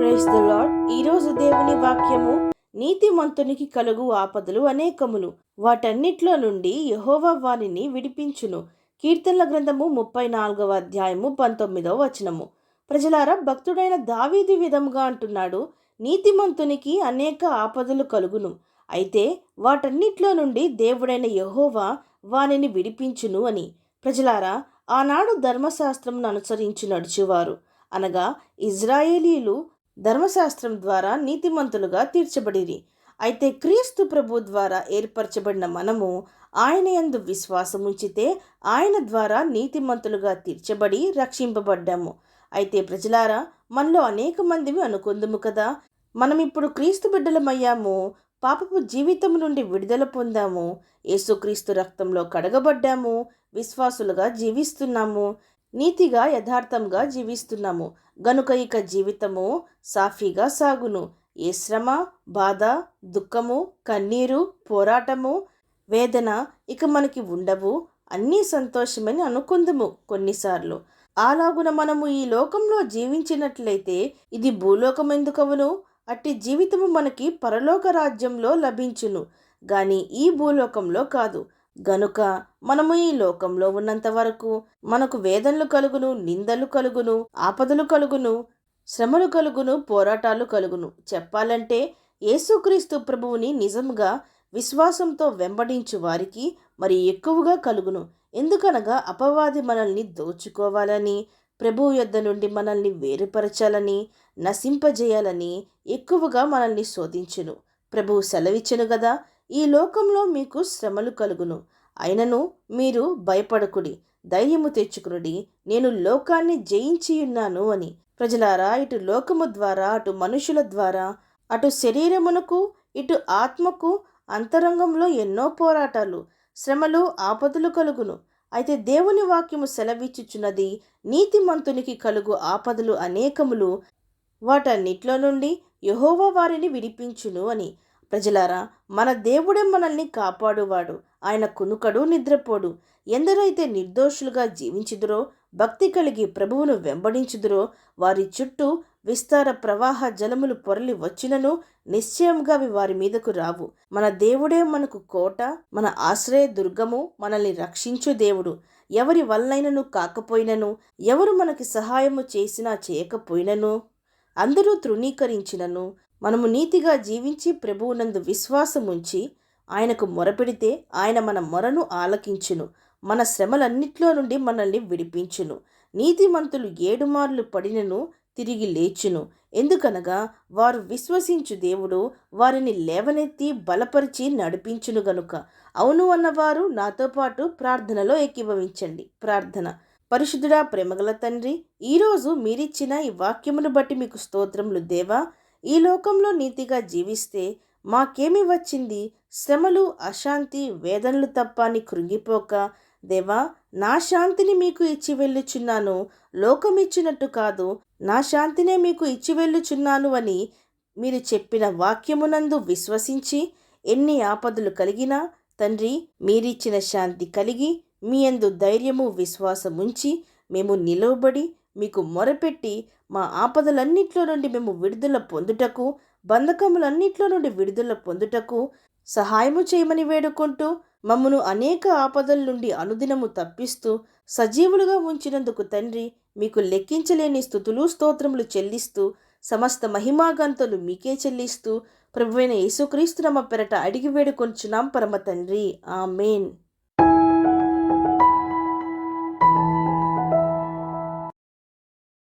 Praise the lord. ఈరోజు దేవుని వాక్యము, నీతిమంతునికి కలుగు ఆపదలు అనేకములు, వాటన్నిట్లో నుండి యెహోవా వానిని విడిపించును. కీర్తనల గ్రంథము 34వ అధ్యాయము 19వ వచనము. ప్రజలారా, భక్తుడైన దావీదు విధముగా అంటున్నాడు, నీతిమంతునికి అనేక ఆపదలు కలుగును, అయితే వాటన్నిట్లో నుండి దేవుడైన యెహోవా వానిని విడిపించును అని. ప్రజలారా, ఆనాడు ధర్మశాస్త్రమును అనుసరించి నడుచువారు అనగా ఇజ్రాయేలీలు ధర్మశాస్త్రం ద్వారా నీతిమంతులుగా తీర్చబడిరి. అయితే క్రీస్తు ప్రభు ద్వారా ఏర్పరచబడిన మనము ఆయన యందు విశ్వాసం ఉంచితే ఆయన ద్వారా నీతిమంతులుగా తీర్చబడి రక్షింపబడ్డాము. అయితే ప్రజలారా, మనలో అనేక మందిని అనుకుందుము కదా, మనం ఇప్పుడు క్రీస్తు బిడ్డలమయ్యాము, పాపపు జీవితం నుండి విడుదల పొందాము, యేసుక్రీస్తు రక్తంలో కడగబడ్డాము, విశ్వాసులుగా జీవిస్తున్నాము, నీతిగా యథార్థంగా జీవిస్తున్నాము గనుక ఇక జీవితము సాఫీగా సాగును. ఏ శ్రమ, బాధ, దుఃఖము, కన్నీరు, పోరాటము, వేదన ఇక మనకి ఉండవు, అన్నీ సంతోషమని అనుకుందుము. కొన్నిసార్లు అలాగున మనము ఈ లోకంలో జీవించినట్లయితే ఇది భూలోకం ఎందుకవును? అట్టి జీవితము మనకి పరలోక రాజ్యంలో లభించును గాని ఈ భూలోకంలో కాదు. గనుక మనము ఈ లోకంలో ఉన్నంత వరకు మనకు వేదనలు కలుగును, నిందలు కలుగును, ఆపదలు కలుగును, శ్రమలు కలుగును, పోరాటాలు కలుగును. చెప్పాలంటే యేసుక్రీస్తు ప్రభువుని నిజంగా విశ్వాసంతో వెంబడించు వారికి మరి ఎక్కువగా కలుగును. ఎందుకనగా అపవాది మనల్ని దోచుకోవాలని, ప్రభువు యొద్ద నుండి మనల్ని వేరుపరచాలని, నశింపజేయాలని ఎక్కువగా మనల్ని శోధించును. ప్రభువు సెలవిచ్చెను గదా, ఈ లోకంలో మీకు శ్రమలు కలుగును, అయినను మీరు భయపడకుడి, ధైర్యము తెచ్చుకునుడి, నేను లోకాన్ని జయించియున్నాను అని. ప్రజలారా, ఇటు లోకము ద్వారా, అటు మనుషుల ద్వారా, అటు శరీరమునకు, ఇటు ఆత్మకు అంతరంగంలో ఎన్నో పోరాటాలు, శ్రమలు, ఆపదలు కలుగును. అయితే దేవుని వాక్యము సెలవిచ్చుచున్నది, నీతిమంతునికి కలుగు ఆపదలు అనేకములు, వాటన్నిట్లో నుండి యెహోవా వారిని విడిపించును అని. ప్రజలారా, మన దేవుడే మనల్ని కాపాడువాడు, ఆయన కునుకడు, నిద్రపోడు. ఎందరైతే నిర్దోషులుగా జీవించుదురో, భక్తి కలిగి ప్రభువును వెంబడించుదురో, వారి చుట్టూ విస్తార ప్రవాహ జలములు పొరలి వచ్చినను నిశ్చయంగా అవి వారి మీదకు రావు. మన దేవుడే మనకు కోట, మన ఆశ్రయ దుర్గము, మనల్ని రక్షించు దేవుడు. ఎవరి వల్లైనను కాకపోయినను, ఎవరు మనకి సహాయము చేసినా చేయకపోయినను, అందరూ తృణీకరించినను, మనము నీతిగా జీవించి ప్రభువునందు విశ్వాసముంచి ఆయనకు మొరపెడితే ఆయన మన మొరను ఆలకించును, మన శ్రమలన్నిట్లో నుండి మనల్ని విడిపించును. నీతిమంతులు 7 మార్లు పడినను తిరిగి లేచును, ఎందుకనగా వారు విశ్వసించు దేవుడు వారిని లేవనెత్తి బలపరిచి నడిపించును గనుక. అవును అన్నవారు నాతో పాటు ప్రార్థనలో ఏకీభవించండి. ప్రార్థన. పరిశుద్ధుడా, ప్రేమగల తండ్రి, ఈరోజు మీరిచ్చిన ఈ వాక్యమును బట్టి మీకు స్తోత్రములు దేవా. ఈ లోకంలో నీతిగా జీవిస్తే మాకేమి వచ్చింది? శ్రమలు, అశాంతి, వేదనలు తప్ప అని కృంగిపోక, దేవా, నా శాంతిని మీకు ఇచ్చి వెళ్ళుచున్నాను, లోకం ఇచ్చినట్టు కాదు, నా శాంతినే మీకు ఇచ్చి వెళ్ళుచున్నాను అని మీరు చెప్పిన వాక్యమునందు విశ్వసించి, ఎన్ని ఆపదలు కలిగినా తండ్రి, మీరిచ్చిన శాంతి కలిగి, మీ యందు ధైర్యము, విశ్వాసముంచి మేము నిలవబడి మీకు మొరపెట్టి మా ఆపదలన్నిట్లో నుండి మేము విడుదల పొందుటకు, బంధకములన్నిట్లో నుండి విడుదల పొందుటకు సహాయము చేయమని వేడుకుంటూ, మమ్మను అనేక ఆపదల నుండి అనుదినము తప్పిస్తూ సజీవులుగా ఉంచినందుకు తండ్రి, మీకు లెక్కించలేని స్తుతులు, స్తోత్రములు చెల్లిస్తూ, సమస్త మహిమాగంతులు మీకే చెల్లిస్తూ, ప్రభువైన యేసుక్రీస్తు నామమున పెరట అడిగి వేడుకొనుచున్నాం పరమ తండ్రి. ఆమేన్.